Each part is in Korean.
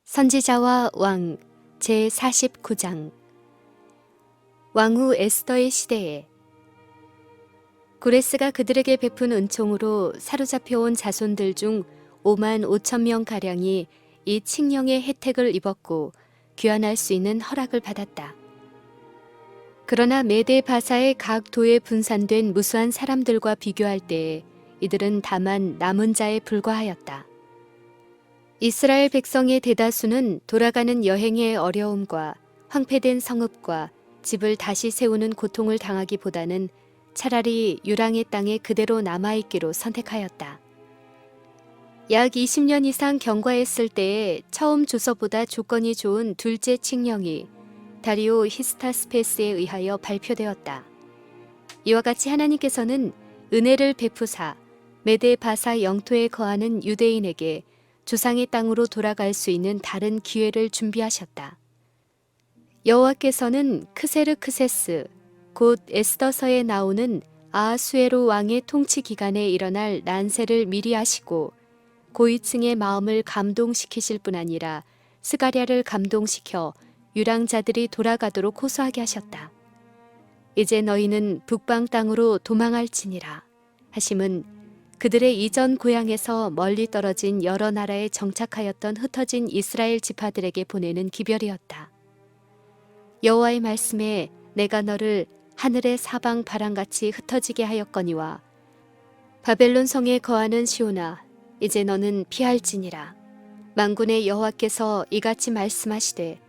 선지자와 왕 제49장. 왕후 에스더의 시대에 고레스가 그들에게 베푼 은총으로 사로잡혀온 자손들 중 5만 5천 명가량이 이 칙령의 혜택을 입었고 귀환할 수 있는 허락을 받았다. 그러나 메데 바사의 각 도에 분산된 무수한 사람들과 비교할 때에 이들은 다만 남은 자에 불과하였다. 이스라엘 백성의 대다수는 돌아가는 여행의 어려움과 황폐된 성읍과 집을 다시 세우는 고통을 당하기보다는 차라리 유랑의 땅에 그대로 남아있기로 선택하였다. 약 20년 이상 경과했을 때에 처음 조서보다 조건이 좋은 둘째 칙령이 다리오 히스타스페스에 의하여 발표되었다. 이와 같이 하나님께서는 은혜를 베푸사 메데 바사 영토에 거하는 유대인에게 조상의 땅으로 돌아갈 수 있는 다른 기회를 준비하셨다. 여호와께서는 크세르크세스 곧 에스더서에 나오는 아하수에로 왕의 통치 기간에 일어날 난세를 미리 아시고 고위층의 마음을 감동시키실 뿐 아니라 스가랴를 감동시켜 유랑자들이 돌아가도록 호소하게 하셨다. 이제 너희는 북방 땅으로 도망할지니라 하심은 그들의 이전 고향에서 멀리 떨어진 여러 나라에 정착하였던 흩어진 이스라엘 지파들에게 보내는 기별이었다. 여호와의 말씀에 내가 너를 하늘의 사방 바람같이 흩어지게 하였거니와 바벨론 성에 거하는 시온아 이제 너는 피할지니라. 만군의 여호와께서 이같이 말씀하시되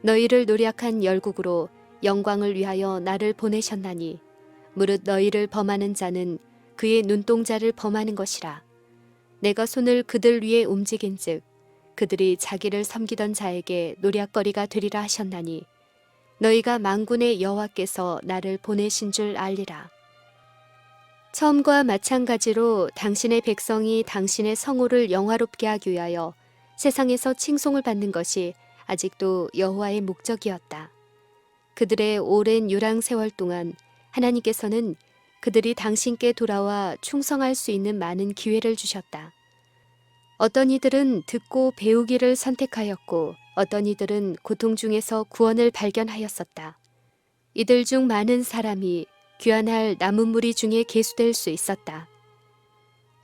너희를 노력한 열국으로 영광을 위하여 나를 보내셨나니 무릇 너희를 범하는 자는 그의 눈동자를 범하는 것이라. 내가 손을 그들 위에 움직인즉 그들이 자기를 섬기던 자에게 노략거리가 되리라 하셨나니 너희가 만군의 여호와께서 나를 보내신 줄 알리라. 처음과 마찬가지로 당신의 백성이 당신의 성호를 영화롭게 하기 위하여 세상에서 칭송을 받는 것이 아직도 여호와의 목적이었다. 그들의 오랜 유랑 세월 동안 하나님께서는 그들이 당신께 돌아와 충성할 수 있는 많은 기회를 주셨다. 어떤 이들은 듣고 배우기를 선택하였고 어떤 이들은 고통 중에서 구원을 발견하였었다. 이들 중 많은 사람이 귀환할 남은 무리 중에 계수될 수 있었다.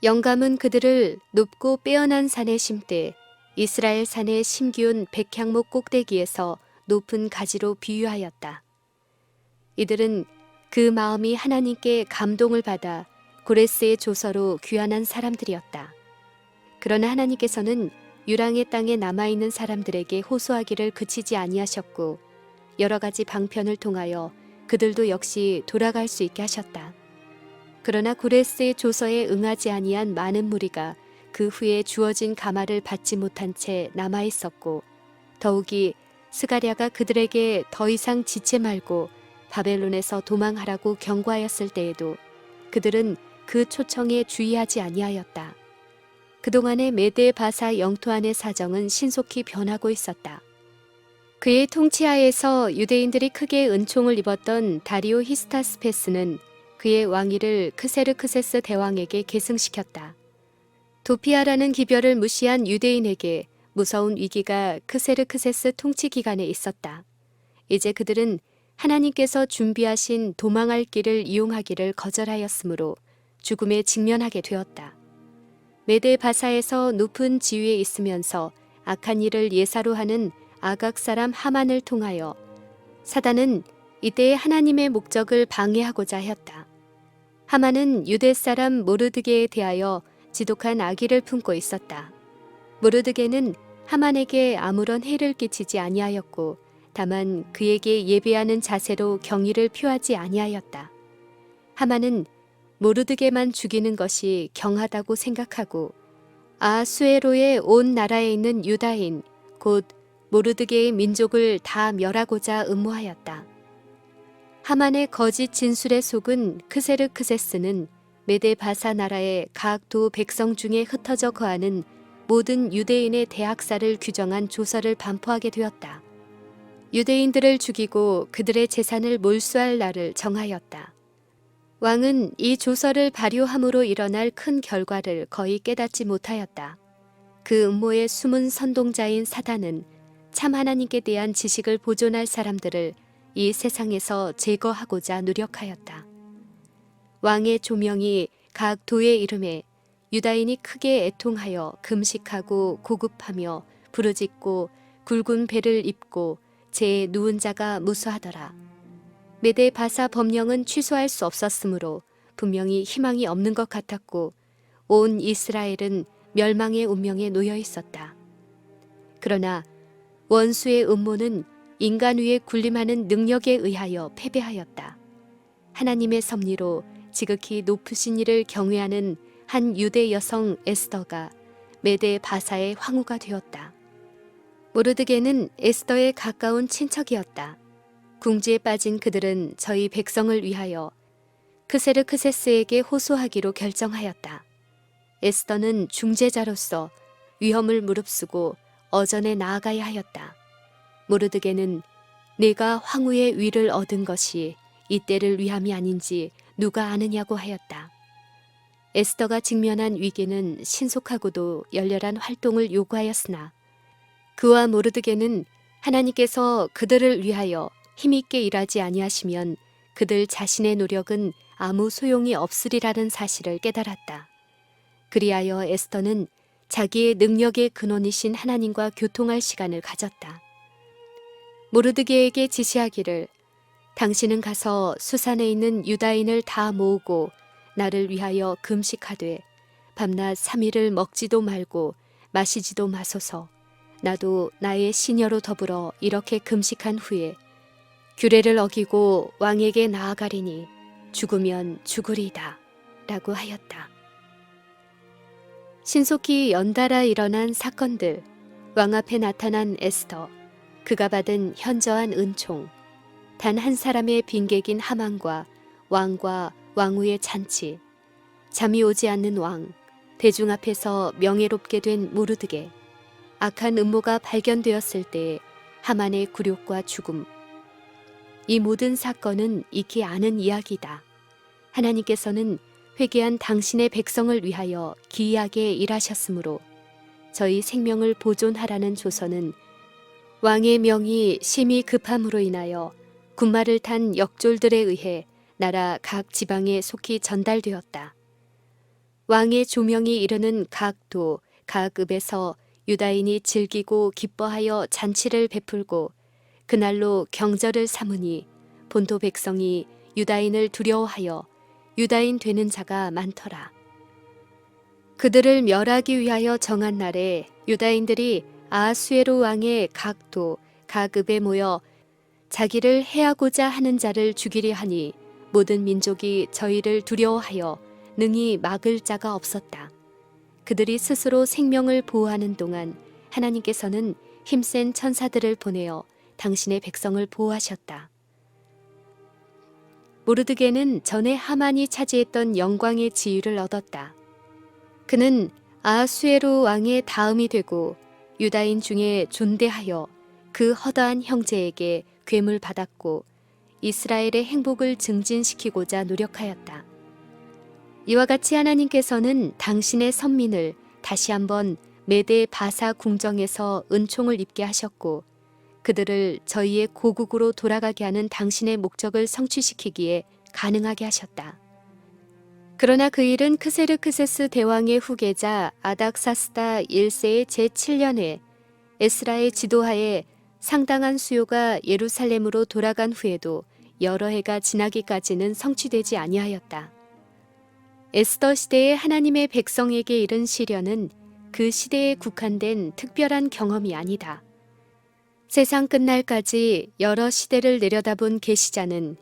영감은 그들을 높고 빼어난 산에 심되 이스라엘 산의 심기운 백향목 꼭대기에서 높은 가지로 비유하였다. 이들은 그 마음이 하나님께 감동을 받아 고레스의 조서로 귀환한 사람들이었다. 그러나 하나님께서는 유랑의 땅에 남아있는 사람들에게 호소하기를 그치지 아니하셨고 여러 가지 방편을 통하여 그들도 역시 돌아갈 수 있게 하셨다. 그러나 고레스의 조서에 응하지 아니한 많은 무리가 그 후에 주어진 가마를 받지 못한 채 남아있었고 더욱이 스가랴가 그들에게 더 이상 지체 말고 바벨론에서 도망하라고 경고하였을 때에도 그들은 그 초청에 주의하지 아니하였다. 그동안의 메데 바사 영토 안의 사정은 신속히 변하고 있었다. 그의 통치하에서 유대인들이 크게 은총을 입었던 다리오 히스타스페스는 그의 왕위를 크세르크세스 대왕에게 계승시켰다. 도피아라는 기별을 무시한 유대인에게 무서운 위기가 크세르크세스 통치 기간에 있었다. 이제 그들은 하나님께서 준비하신 도망할 길을 이용하기를 거절하였으므로 죽음에 직면하게 되었다. 메데 바사에서 높은 지위에 있으면서 악한 일을 예사로 하는 아각 사람 하만을 통하여 사단은 이때 하나님의 목적을 방해하고자 하였다. 하만은 유대 사람 모르드게에 대하여 지독한 악의를 품고 있었다. 모르드게는 하만에게 아무런 해를 끼치지 아니하였고 다만 그에게 예배하는 자세로 경의를 표하지 아니하였다. 하만은 모르드게만 죽이는 것이 경하다고 생각하고 아수에로의 온 나라에 있는 유다인 곧 모르드게의 민족을 다 멸하고자 음모하였다. 하만의 거짓 진술에 속은 크세르크세스는 메데 바사 나라의 각 도 백성 중에 흩어져 거하는 모든 유대인의 대학살을 규정한 조서를 반포하게 되었다. 유대인들을 죽이고 그들의 재산을 몰수할 날을 정하였다. 왕은 이 조서를 발효함으로 일어날 큰 결과를 거의 깨닫지 못하였다. 그 음모의 숨은 선동자인 사단은 참 하나님께 대한 지식을 보존할 사람들을 이 세상에서 제거하고자 노력하였다. 왕의 조명이 각 도의 이름에 유다인이 크게 애통하여 금식하고 고급하며 부르짖고 굵은 배를 입고 제 누운 자가 무수하더라. 메대 바사 법령은 취소할 수 없었으므로 분명히 희망이 없는 것 같았고 온 이스라엘은 멸망의 운명에 놓여 있었다. 그러나 원수의 음모는 인간 위에 군림하는 능력에 의하여 패배하였다. 하나님의 섭리로 지극히 높으신 이를 경외하는 한 유대 여성 에스더가 메대 바사의 황후가 되었다. 모르드게는 에스더의 가까운 친척이었다. 궁지에 빠진 그들은 저희 백성을 위하여 크세르크세스에게 호소하기로 결정하였다. 에스더는 중재자로서 위험을 무릅쓰고 어전에 나아가야 하였다. 모르드게는 내가 황후의 위를 얻은 것이 이때를 위함이 아닌지 누가 아느냐고 하였다. 에스더가 직면한 위기는 신속하고도 열렬한 활동을 요구하였으나 그와 모르드게는 하나님께서 그들을 위하여 힘있게 일하지 아니하시면 그들 자신의 노력은 아무 소용이 없으리라는 사실을 깨달았다. 그리하여 에스더는 자기의 능력의 근원이신 하나님과 교통할 시간을 가졌다. 모르드게에게 지시하기를 당신은 가서 수산에 있는 유다인을 다 모으고 나를 위하여 금식하되 밤낮 3일을 먹지도 말고 마시지도 마소서. 나도 나의 시녀로 더불어 이렇게 금식한 후에 규례를 어기고 왕에게 나아가리니 죽으면 죽으리이다 라고 하였다. 신속히 연달아 일어난 사건들, 왕 앞에 나타난 에스더, 그가 받은 현저한 은총, 단 한 사람의 빈객인 하만과 왕과 왕후의 잔치, 잠이 오지 않는 왕, 대중 앞에서 명예롭게 된 모르드게, 악한 음모가 발견되었을 때의 하만의 굴욕과 죽음. 이 모든 사건은 익히 아는 이야기다. 하나님께서는 회개한 당신의 백성을 위하여 기이하게 일하셨으므로 저희 생명을 보존하라는 조서는 왕의 명이 심히 급함으로 인하여 군마를 탄 역졸들에 의해 나라 각 지방에 속히 전달되었다. 왕의 조명이 이르는 각 도, 각 읍에서 유다인이 즐기고 기뻐하여 잔치를 베풀고 그날로 경절을 삼으니 본토 백성이 유다인을 두려워하여 유다인 되는 자가 많더라. 그들을 멸하기 위하여 정한 날에 유다인들이 아하수에로 왕의 각 도, 각 읍에 모여 자기를 해하고자 하는 자를 죽이려 하니 모든 민족이 저희를 두려워하여 능히 막을 자가 없었다. 그들이 스스로 생명을 보호하는 동안 하나님께서는 힘센 천사들을 보내어 당신의 백성을 보호하셨다. 모르드게는 전에 하만이 차지했던 영광의 지위를 얻었다. 그는 아하수에로 왕의 다음이 되고 유다인 중에 존대하여 그 허다한 형제에게 괴물 받았고 이스라엘의 행복을 증진시키고자 노력하였다. 이와 같이 하나님께서는 당신의 선민을 다시 한번 메대 바사 궁정에서 은총을 입게 하셨고 그들을 저희의 고국으로 돌아가게 하는 당신의 목적을 성취시키기에 가능하게 하셨다. 그러나 그 일은 크세르크세스 대왕의 후계자 아닥사스다 1세의 제7년에 에스라의 지도하에 상당한 수요가 예루살렘으로 돌아간 후에도 여러 해가 지나기까지는 성취되지 아니하였다. 에스더 시대의 하나님의 백성에게 이른 시련은 그 시대에 국한된 특별한 경험이 아니다. 세상 끝날까지 여러 시대를 내려다본 계시자는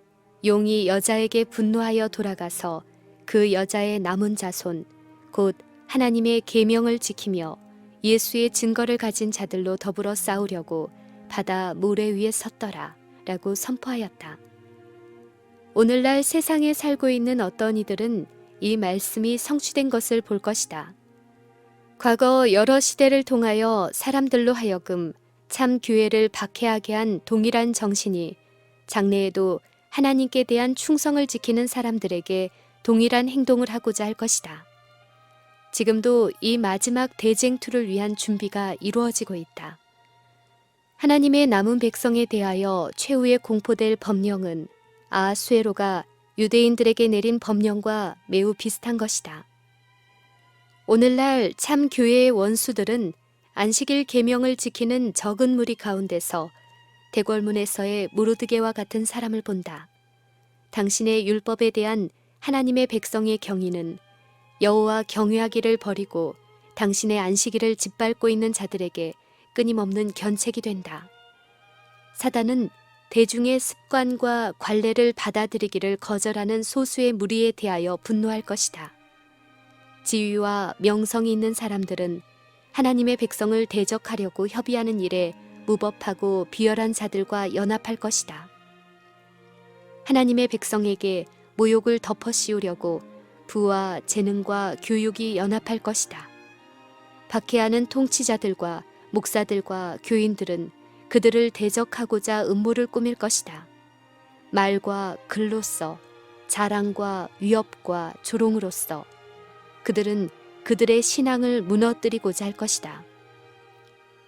용이 여자에게 분노하여 돌아가서 그 여자의 남은 자손, 곧 하나님의 계명을 지키며 예수의 증거를 가진 자들로 더불어 싸우려고 바다 모래 위에 섰더라 라고 선포하였다. 오늘날 세상에 살고 있는 어떤 이들은 이 말씀이 성취된 것을 볼 것이다. 과거 여러 시대를 통하여 사람들로 하여금 참 교회를 박해하게 한 동일한 정신이 장래에도 하나님께 대한 충성을 지키는 사람들에게 동일한 행동을 하고자 할 것이다. 지금도 이 마지막 대쟁투를 위한 준비가 이루어지고 있다. 하나님의 남은 백성에 대하여 최후의 공포될 법령은 아하수에로가 유대인들에게 내린 법령과 매우 비슷한 것이다. 오늘날 참 교회의 원수들은 안식일 계명을 지키는 적은 무리 가운데서 대궐문에서의 무르드게와 같은 사람을 본다. 당신의 율법에 대한 하나님의 백성의 경의는 여호와 경외하기를 버리고 당신의 안식일을 짓밟고 있는 자들에게 끊임없는 견책이 된다. 사단은 대중의 습관과 관례를 받아들이기를 거절하는 소수의 무리에 대하여 분노할 것이다. 지위와 명성이 있는 사람들은 하나님의 백성을 대적하려고 협의하는 일에 무법하고 비열한 자들과 연합할 것이다. 하나님의 백성에게 모욕을 덮어씌우려고 부와 재능과 교육이 연합할 것이다. 박해하는 통치자들과 목사들과 교인들은 그들을 대적하고자 음모를 꾸밀 것이다. 말과 글로써, 자랑과 위협과 조롱으로써 그들은 그들의 신앙을 무너뜨리고자 할 것이다.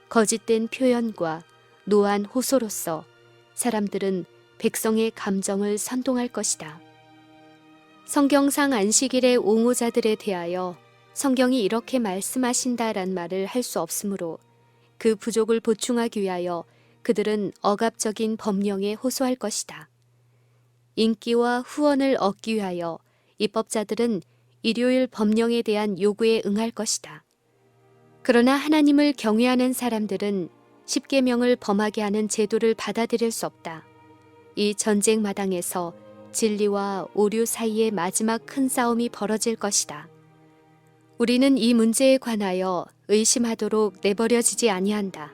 거짓된 표현과 노한 호소로서 사람들은 백성의 감정을 선동할 것이다. 성경상 안식일의 옹호자들에 대하여 성경이 이렇게 말씀하신다란 말을 할 수 없으므로 그 부족을 보충하기 위하여 그들은 억압적인 법령에 호소할 것이다. 인기와 후원을 얻기 위하여 입법자들은 일요일 법령에 대한 요구에 응할 것이다. 그러나 하나님을 경외하는 사람들은 십계명을 범하게 하는 제도를 받아들일 수 없다. 이 전쟁 마당에서 진리와 오류 사이의 마지막 큰 싸움이 벌어질 것이다. 우리는 이 문제에 관하여 의심하도록 내버려지지 아니한다.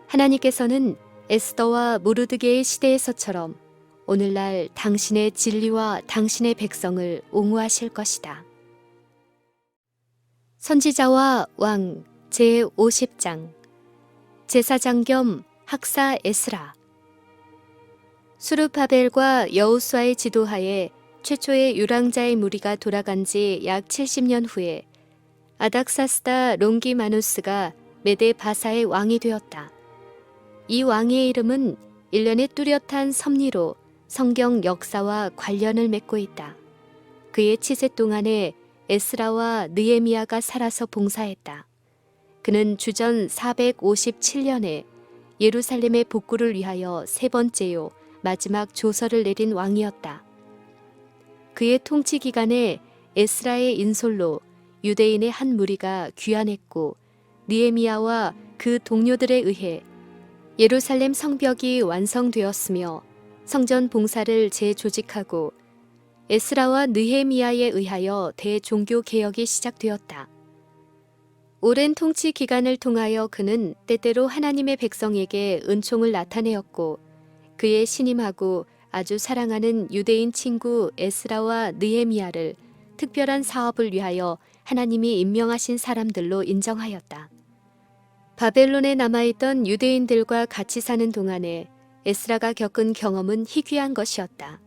하나님께서는 에스더와 모르드게의 시대에서처럼 오늘날 당신의 진리와 당신의 백성을 옹호하실 것이다. 선지자와 왕 제50장 제사장 겸 학사 에스라. 수르바벨과 여호수아의 지도하에 최초의 유랑자의 무리가 돌아간 지 약 70년 후에 아닥사스다 롱기마누스가 메데 바사의 왕이 되었다. 이 왕의 이름은 일련의 뚜렷한 섭리로 성경 역사와 관련을 맺고 있다. 그의 치세 동안에 에스라와 느헤미야가 살아서 봉사했다. 그는 주전 457년에 예루살렘의 복구를 위하여 세 번째요 마지막 조서를 내린 왕이었다. 그의 통치 기간에 에스라의 인솔로 유대인의 한 무리가 귀환했고 느헤미야와 그 동료들에 의해 예루살렘 성벽이 완성되었으며 성전 봉사를 재조직하고 에스라와 느헤미야에 의하여 대종교 개혁이 시작되었다. 오랜 통치 기간을 통하여 그는 때때로 하나님의 백성에게 은총을 나타내었고 그의 신임하고 아주 사랑하는 유대인 친구 에스라와 느헤미야를 특별한 사업을 위하여 하나님이 임명하신 사람들로 인정하였다. 바벨론에 남아있던 유대인들과 같이 사는 동안에 에스라가 겪은 경험은 희귀한 것이었다.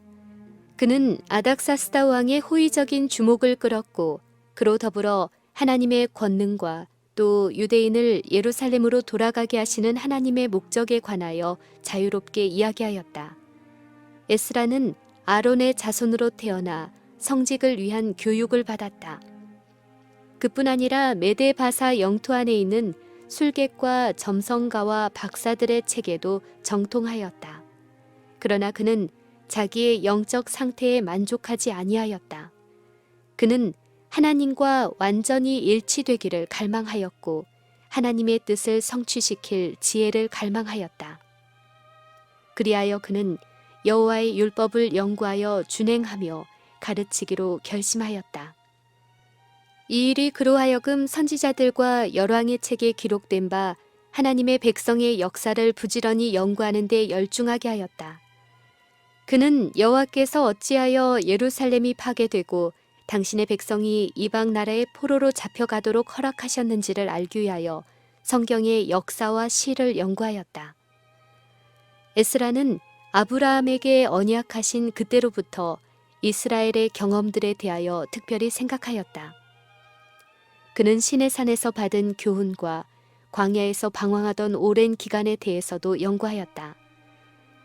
그는 아닥사스다 왕의 호의적인 주목을 끌었고 그로 더불어 하나님의 권능과 또 유대인을 예루살렘으로 돌아가게 하시는 하나님의 목적에 관하여 자유롭게 이야기하였다. 에스라는 아론의 자손으로 태어나 성직을 위한 교육을 받았다. 그뿐 아니라 메데 바사 영토 안에 있는 술객과 점성가와 박사들의 책에도 정통하였다. 그러나 그는 자기의 영적 상태에 만족하지 아니하였다. 그는 하나님과 완전히 일치되기를 갈망하였고 하나님의 뜻을 성취시킬 지혜를 갈망하였다. 그리하여 그는 여호와의 율법을 연구하여 준행하며 가르치기로 결심하였다. 이 일이 그로 하여금 선지자들과 열왕의 책에 기록된 바 하나님의 백성의 역사를 부지런히 연구하는 데 열중하게 하였다. 그는 여호와께서 어찌하여 예루살렘이 파괴되고 당신의 백성이 이방 나라의 포로로 잡혀가도록 허락하셨는지를 알기 위하여 성경의 역사와 시를 연구하였다. 에스라는 아브라함에게 언약하신 그때로부터 이스라엘의 경험들에 대하여 특별히 생각하였다. 그는 시내산에서 받은 교훈과 광야에서 방황하던 오랜 기간에 대해서도 연구하였다.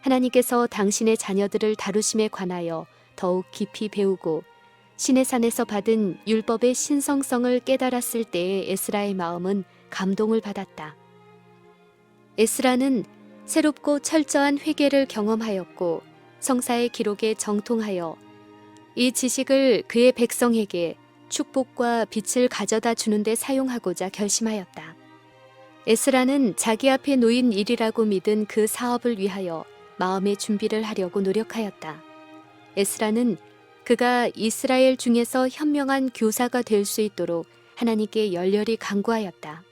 하나님께서 당신의 자녀들을 다루심에 관하여 더욱 깊이 배우고 시내산에서 받은 율법의 신성성을 깨달았을 때의 에스라의 마음은 감동을 받았다. 에스라는 새롭고 철저한 회개를 경험하였고 성사의 기록에 정통하여 이 지식을 그의 백성에게 축복과 빛을 가져다 주는 데 사용하고자 결심하였다. 에스라는 자기 앞에 놓인 일이라고 믿은 그 사업을 위하여 마음의 준비를 하려고 노력하였다. 에스라는 그가 이스라엘 중에서 현명한 교사가 될 수 있도록 하나님께 열렬히 간구하였다.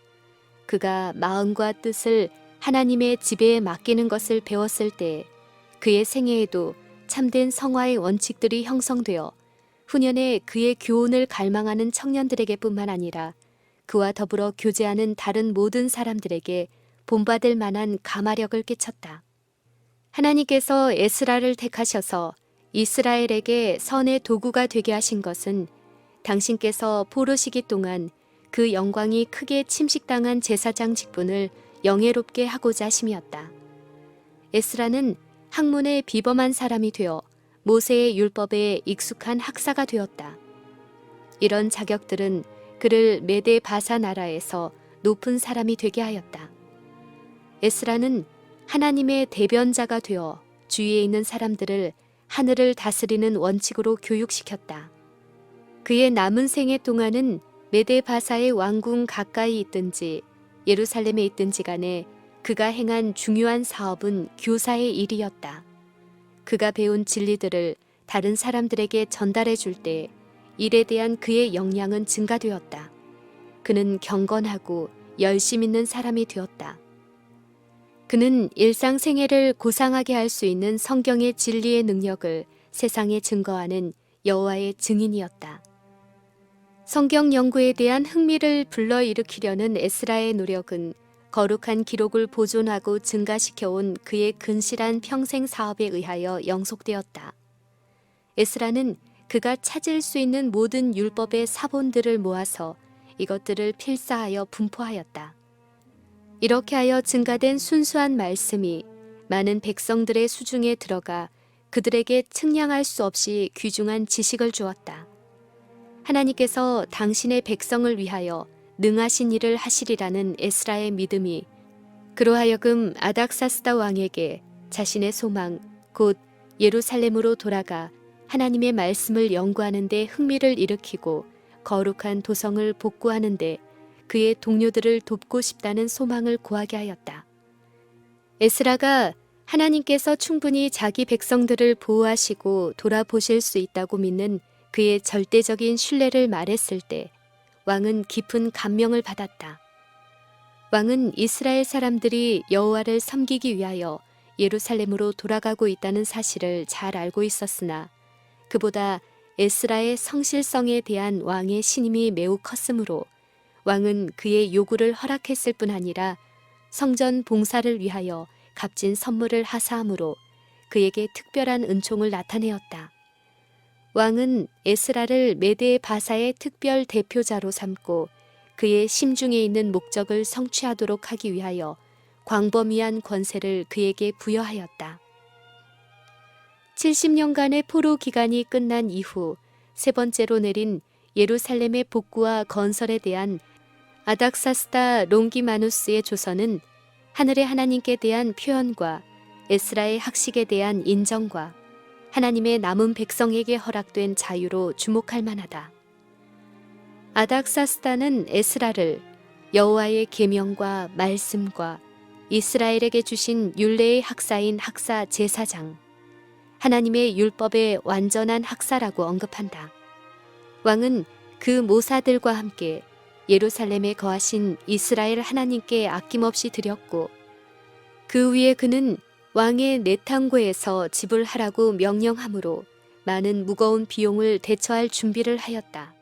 그가 마음과 뜻을 하나님의 지배에 맡기는 것을 배웠을 때 그의 생애에도 참된 성화의 원칙들이 형성되어 후년에 그의 교훈을 갈망하는 청년들에게 뿐만 아니라 그와 더불어 교제하는 다른 모든 사람들에게 본받을 만한 가마력을 끼쳤다. 하나님께서 에스라를 택하셔서 이스라엘에게 선의 도구가 되게 하신 것은 당신께서 포로 시기 동안 그 영광이 크게 침식당한 제사장 직분을 영예롭게 하고자 하심이었다. 에스라는 학문에 비범한 사람이 되어 모세의 율법에 익숙한 학사가 되었다. 이런 자격들은 그를 메데 바사 나라에서 높은 사람이 되게 하였다. 에스라는 하나님의 대변자가 되어 주위에 있는 사람들을 하늘을 다스리는 원칙으로 교육시켰다. 그의 남은 생애 동안은 메데 바사의 왕궁 가까이 있든지 예루살렘에 있든지 간에 그가 행한 중요한 사업은 교사의 일이었다. 그가 배운 진리들을 다른 사람들에게 전달해 줄 때 일에 대한 그의 역량은 증가되었다. 그는 경건하고 열심 있는 사람이 되었다. 그는 일상생애를 고상하게 할 수 있는 성경의 진리의 능력을 세상에 증거하는 여호와의 증인이었다. 성경 연구에 대한 흥미를 불러일으키려는 에스라의 노력은 거룩한 기록을 보존하고 증가시켜온 그의 근실한 평생 사업에 의하여 영속되었다. 에스라는 그가 찾을 수 있는 모든 율법의 사본들을 모아서 이것들을 필사하여 분포하였다. 이렇게 하여 증가된 순수한 말씀이 많은 백성들의 수중에 들어가 그들에게 측량할 수 없이 귀중한 지식을 주었다. 하나님께서 당신의 백성을 위하여 능하신 일을 하시리라는 에스라의 믿음이 그로 하여금 아닥사스다 왕에게 자신의 소망 곧 예루살렘으로 돌아가 하나님의 말씀을 연구하는 데 흥미를 일으키고 거룩한 도성을 복구하는 데 그의 동료들을 돕고 싶다는 소망을 고하게 하였다. 에스라가 하나님께서 충분히 자기 백성들을 보호하시고 돌아보실 수 있다고 믿는 그의 절대적인 신뢰를 말했을 때 왕은 깊은 감명을 받았다. 왕은 이스라엘 사람들이 여호와를 섬기기 위하여 예루살렘으로 돌아가고 있다는 사실을 잘 알고 있었으나 그보다 에스라의 성실성에 대한 왕의 신임이 매우 컸으므로 왕은 그의 요구를 허락했을 뿐 아니라 성전 봉사를 위하여 값진 선물을 하사함으로 그에게 특별한 은총을 나타내었다. 왕은 에스라를 메데 바사의 특별 대표자로 삼고 그의 심중에 있는 목적을 성취하도록 하기 위하여 광범위한 권세를 그에게 부여하였다. 70년간의 포로 기간이 끝난 이후 세 번째로 내린 예루살렘의 복구와 건설에 대한 아닥사스다 롱기마누스의 조서는 하늘의 하나님께 대한 표현과 에스라의 학식에 대한 인정과 하나님의 남은 백성에게 허락된 자유로 주목할 만하다. 아닥사스다는 에스라를 여호와의 계명과 말씀과 이스라엘에게 주신 율례의 학사인 학사 제사장, 하나님의 율법의 완전한 학사라고 언급한다. 왕은 그 모사들과 함께 예루살렘에 거하신 이스라엘 하나님께 아낌없이 드렸고 그 위에 그는 왕의 내탕고에서 지불하라고 명령하므로 많은 무거운 비용을 대처할 준비를 하였다.